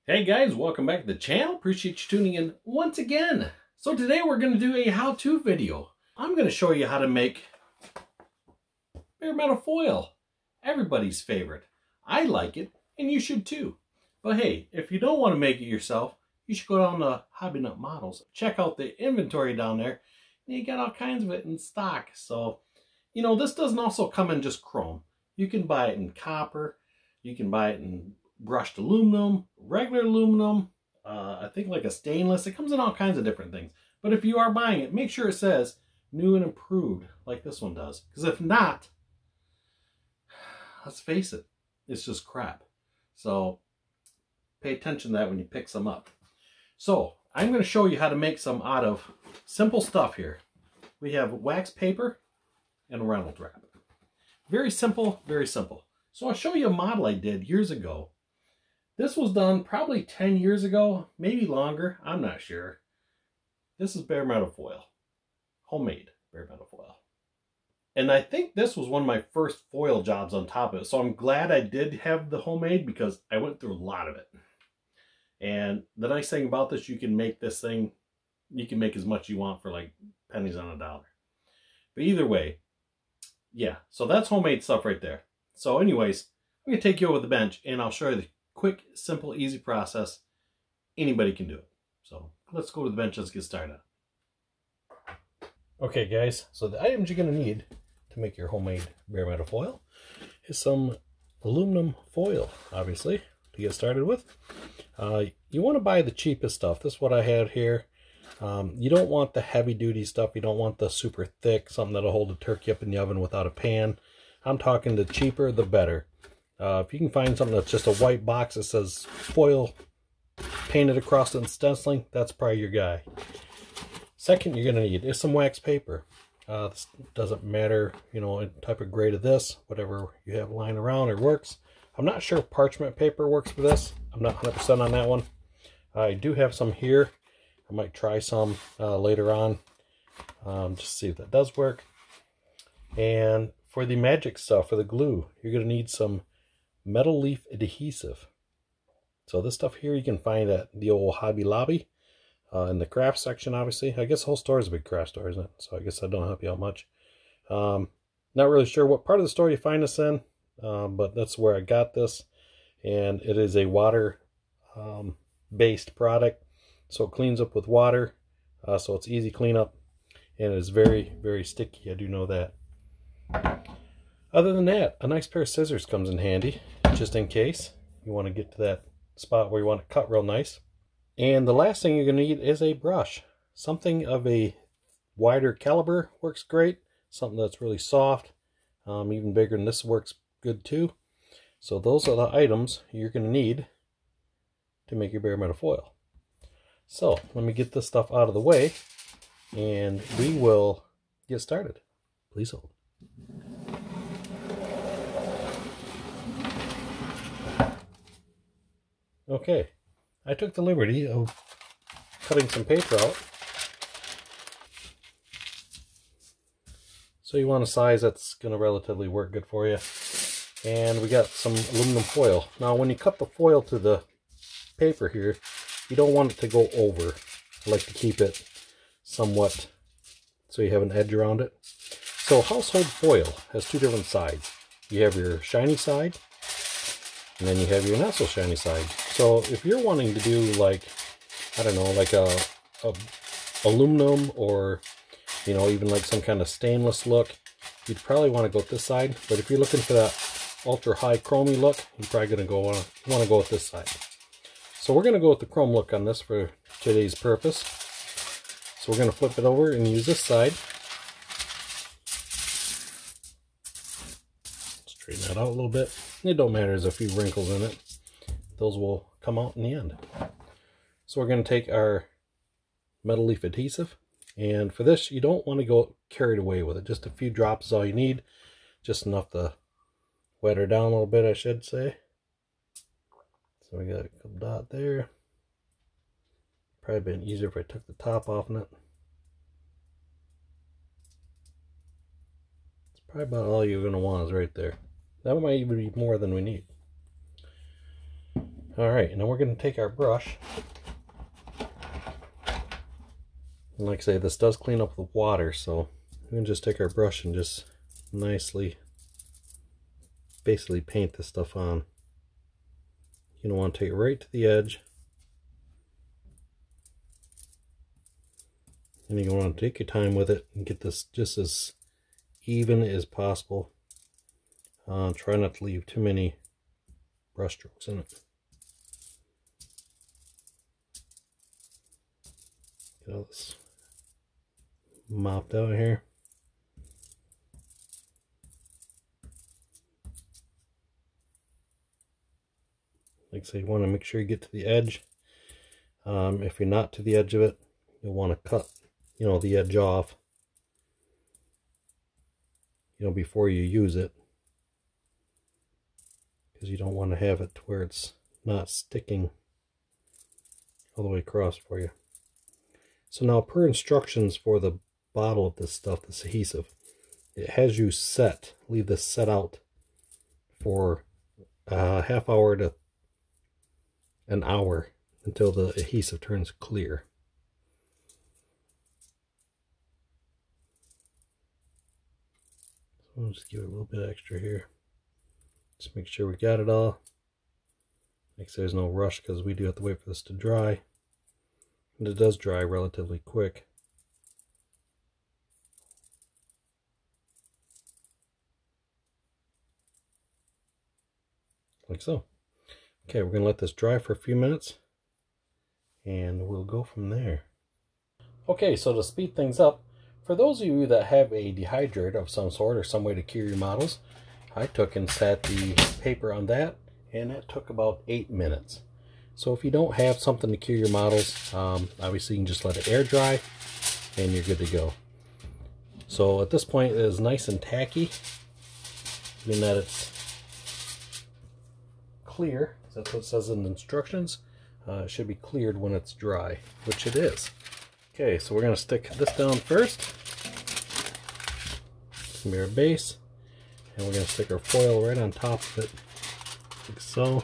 Hey guys, welcome back to the channel. Appreciate you tuning in once again. So today we're going to do a how-to video. I'm going to show you how to make bare metal foil. Everybody's favorite. I like it and you should too. But hey, if you don't want to make it yourself, you should go down to Hobby Nut Models. Check out the inventory down there. You got all kinds of it in stock. So, you know, this doesn't also come in just chrome. You can buy it in copper. You can buy it in brushed aluminum, regular aluminum, I think like a stainless. It comes in all kinds of different things. But if you are buying it, make sure it says new and improved like this one does. Because if not, let's face it, it's just crap. So pay attention to that when you pick some up. So I'm going to show you how to make some out of simple stuff here. We have wax paper and Reynolds wrap. Very simple, very simple. So I'll show you a model I did years ago. This was done probably 10 years ago, maybe longer, I'm not sure. This is bare metal foil, homemade bare metal foil. And I think this was one of my first foil jobs on top of it. So I'm glad I did have the homemade because I went through a lot of it. And the nice thing about this, you can make this thing, you can make as much you want for like pennies on a dollar. But either way, yeah, so that's homemade stuff right there. So anyways, I'm going to take you over the bench and I'll show you the quick, simple, easy process. Anybody can do it. So let's go to the bench. Let's get started. Okay guys, so the items you're going to need to make your homemade bare metal foil is some aluminum foil, obviously, to get started with. You want to buy the cheapest stuff. This is what I had here. You don't want the heavy duty stuff. You don't want the super thick, something that'll hold a turkey up in the oven without a pan. I'm talking the cheaper, the better. If you can find something that's just a white box that says foil painted across it and stenciling, that's probably your guy. Second, you're going to need is some wax paper. This doesn't matter, you know, what type of grade of this, whatever you have lying around, it works. I'm not sure if parchment paper works for this. I'm not 100% on that one. I do have some here. I might try some later on, just see if that does work. And for the magic stuff, for the glue, you're going to need some metal leaf adhesive. So this stuff here you can find at the old Hobby Lobby in the craft section, obviously. I guess the whole store is a big craft store, isn't it? So I guess that don't help you out much. Not really sure what part of the store you find this in, but that's where I got this. And it is a water based product. So it cleans up with water, so it's easy cleanup, and it is very, very sticky. I do know that. Other than that, a nice pair of scissors comes in handy, just in case you want to get to that spot where you want to cut real nice. And the last thing you're going to need is a brush. Something of a wider caliber works great. Something that's really soft, even bigger than this works good too. So those are the items you're going to need to make your bare metal foil. So let me get this stuff out of the way and we will get started. Please hold. Okay, I took the liberty of cutting some paper out. So you want a size that's going to relatively work good for you. And we got some aluminum foil. Now when you cut the foil to the paper here, you don't want it to go over. I like to keep it somewhat so you have an edge around it. So household foil has two different sides. You have your shiny side, and then you have your not so shiny side. So if you're wanting to do like, I don't know, like a aluminum or, you know, even like some kind of stainless look, you'd probably want to go with this side. But if you're looking for that ultra high chromy look, you're probably going to want to go with this side. So we're going to go with the chrome look on this for today's purpose. So we're going to flip it over and use this side. Straighten that out a little bit. It don't matter, there's a few wrinkles in it. Those will come out in the end. So we're going to take our metal leaf adhesive. And for this, you don't want to go carried away with it. Just a few drops is all you need. Just enough to wet her down a little bit, I should say. So we got a couple dot there. Probably been easier if I took the top off on it. It's probably about all you're going to want is right there. That might even be more than we need. Alright, and then we're going to take our brush. And like I say, this does clean up the water, so we can just take our brush and just nicely, basically paint this stuff on. You don't want to take it right to the edge. And you want to take your time with it and get this just as even as possible. Try not to leave too many brush strokes in it. Get all this mopped out here. Like I say, you want to make sure you get to the edge. If you're not to the edge of it, you'll want to cut, the edge off, before you use it, because you don't want to have it to where it's not sticking all the way across for you. So now, per instructions for the bottle of this stuff, this adhesive, it has you leave this set out for a half hour to an hour until the adhesive turns clear. So I'll just give it a little bit extra here. Just make sure we got it all. Make sure there's no rush, because we do have to wait for this to dry. And it does dry relatively quick. Like so. Okay, we're going to let this dry for a few minutes, and we'll go from there. Okay, so to speed things up, for those of you that have a dehydrator of some sort or some way to cure your models, I took and set the paper on that, and that took about 8 minutes. So if you don't have something to cure your models, obviously you can just let it air dry, and you're good to go. So at this point, it is nice and tacky, meaning that it's clear. That's what it says in the instructions. It should be cleared when it's dry, which it is. Okay, so we're going to stick this down first. It's going to be our base. And we're going to stick our foil right on top of it, like so.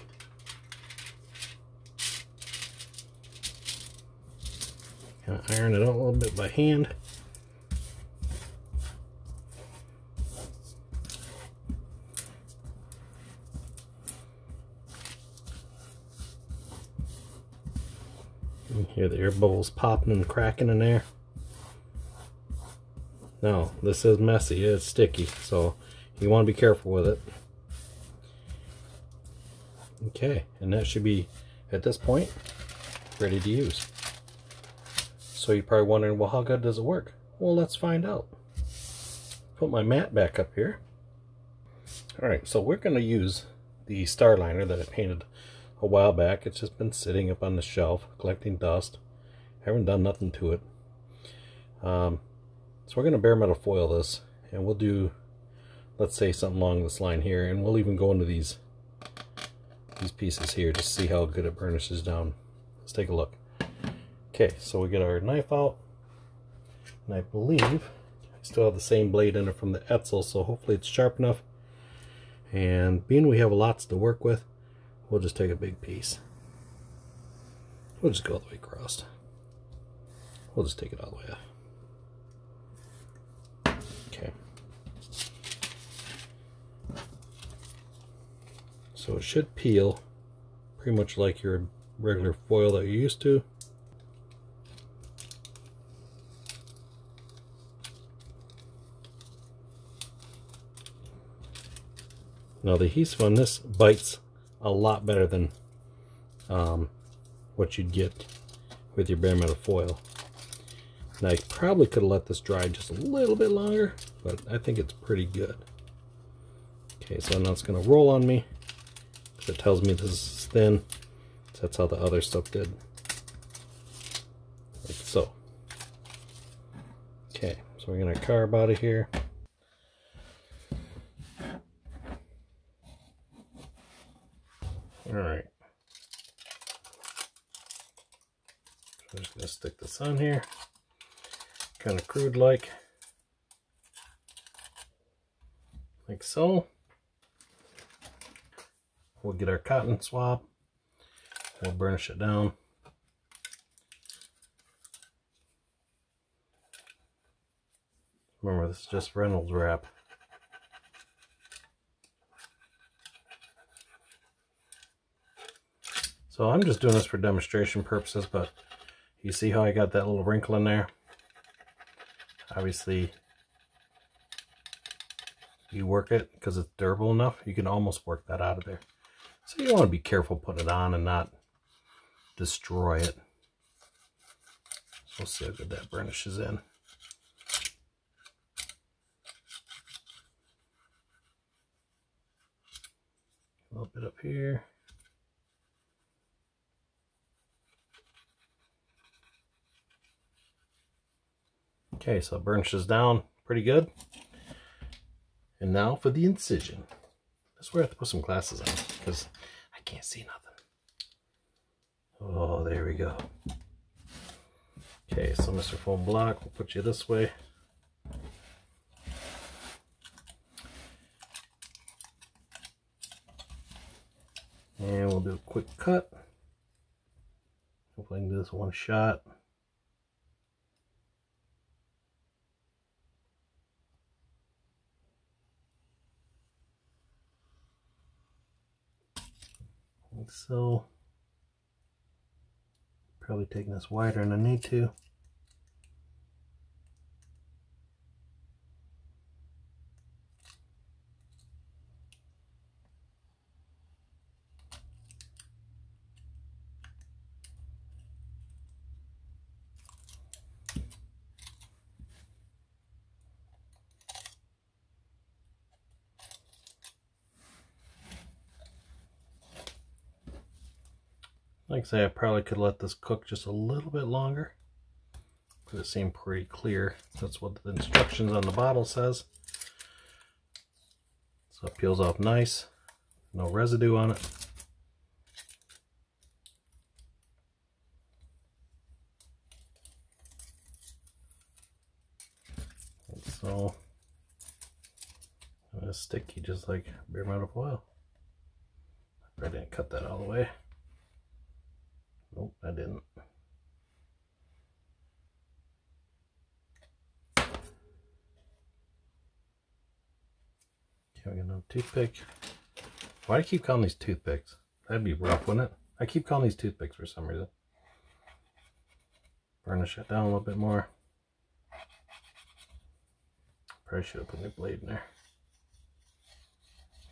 Kind of iron it out a little bit by hand. You hear the air bubbles popping and cracking in there. Now, this is messy, it's sticky, so you want to be careful with it. Okay, and that should be, at this point, ready to use. So you're probably wondering, well, how good does it work? Well, let's find out. Put my mat back up here. Alright, so we're going to use the star liner that I painted a while back. It's just been sitting up on the shelf collecting dust. Haven't done nothing to it. So we're going to bare metal foil this, and we'll do, let's say, something along this line here, and we'll even go into these pieces here to see how good it burnishes down. Let's take a look. Okay, so we get our knife out, and I believe I still have the same blade in it from the Etzel, so hopefully it's sharp enough. And being we have lots to work with, we'll just take a big piece. We'll just go all the way across. We'll just take it all the way off. Okay. So it should peel pretty much like your regular foil that you're used to. Now the adhesive on this bites a lot better than what you'd get with your bare metal foil. Now I probably could have let this dry just a little bit longer, but I think it's pretty good. Okay, so now it's going to roll on me. It tells me this is thin. So that's how the other stuff did. Like so. Okay, so we're going to carve out of here. Alright. I'm just going to stick this on here. Kind of crude like so. We'll get our cotton swab. We'll burnish it down. Remember, this is just Reynolds wrap. So I'm just doing this for demonstration purposes, but you see how I got that little wrinkle in there? Obviously, you work it because it's durable enough, you can almost work that out of there. So you want to be careful putting it on and not destroy it. So we'll see how good that burnishes in. A little bit up here. Okay, so it burnishes down pretty good. And now for the incision. That's where I have to put some glasses on because I can't see nothing. Oh, there we go. Okay, so Mr. Foam Block, we'll put you this way. And we'll do a quick cut. Hopefully I can do this one shot. Like so. Probably taking this wider than I need to. Like I say, I probably could let this cook just a little bit longer, but it seemed pretty clear. That's what the instructions on the bottle says. So it peels off nice, no residue on it. And so it's sticky just like bare metal foil. I didn't cut that all the way. Nope, I didn't. Okay, we got another toothpick. Why do I keep calling these toothpicks? That'd be rough, wouldn't it? I keep calling these toothpicks for some reason. Burnish it down a little bit more. Probably should have put a new blade in there.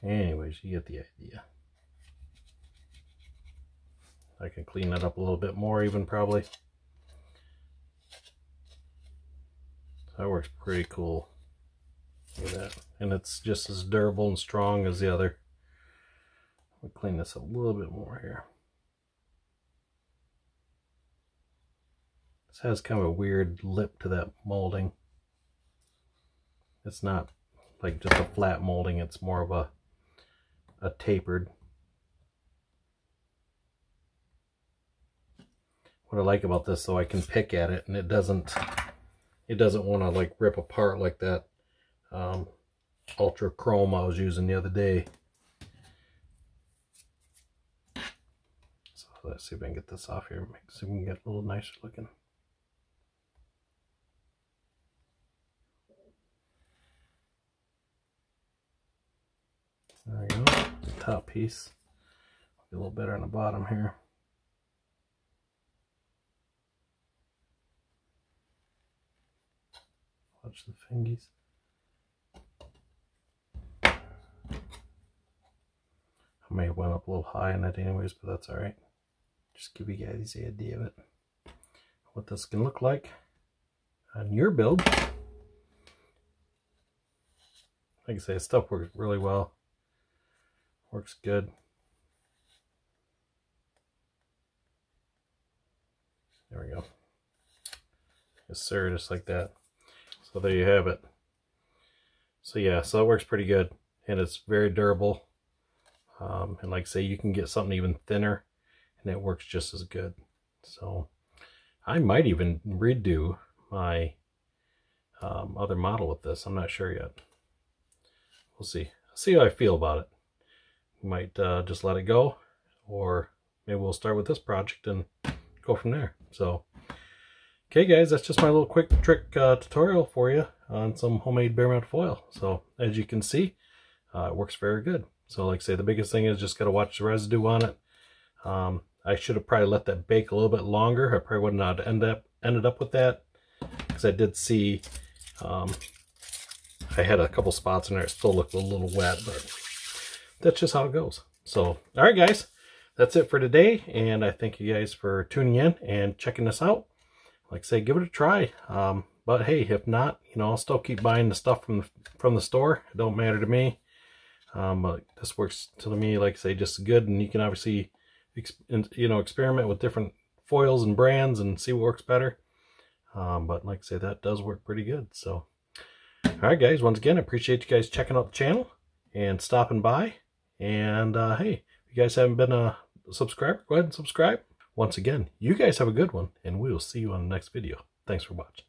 Anyways, you get the idea. I can clean that up a little bit more even probably. That works pretty cool. Look at that. And it's just as durable and strong as the other. We'll clean this a little bit more here. This has kind of a weird lip to that molding. It's not like just a flat molding, it's more of a tapered. What I like about this, though, I can pick at it and it doesn't want to like rip apart like that ultra chrome I was using the other day. So let's see if I can get this off here, so we can get a little nicer looking. There we go, the top piece. A little better on the bottom here. Watch the fingies. I may have went up a little high on that anyways, but that's alright. Just give you guys the idea of it. What this can look like on your build. Like I say, stuff works really well. Works good. There we go. Yes sir, just like that. So there you have it. So yeah, so it works pretty good and it's very durable. And like I say, you can get something even thinner and it works just as good. So I might even redo my other model with this. I'm not sure yet. We'll see. See how I feel about it. Might just let it go, or maybe we'll start with this project and go from there. So, okay guys, that's just my little quick trick tutorial for you on some homemade bare metal foil. So as you can see, it works very good. So like I say, the biggest thing is just got to watch the residue on it. I should have probably let that bake a little bit longer. I probably would not have ended up with that, because I did see I had a couple spots in there. It still looked a little wet, but that's just how it goes. So, all right, guys, that's it for today. And I thank you guys for tuning in and checking this out. Like I say, give it a try. But hey, if not, you know, I'll still keep buying the stuff from the store. It don't matter to me. But this works to me, like I say, just good. And you can obviously, you know, experiment with different foils and brands and see what works better. But like I say, that does work pretty good. So, all right, guys, once again, I appreciate you guys checking out the channel and stopping by. And hey, if you guys haven't been a subscriber, go ahead and subscribe. Once again, you guys have a good one, and we will see you on the next video. Thanks for watching.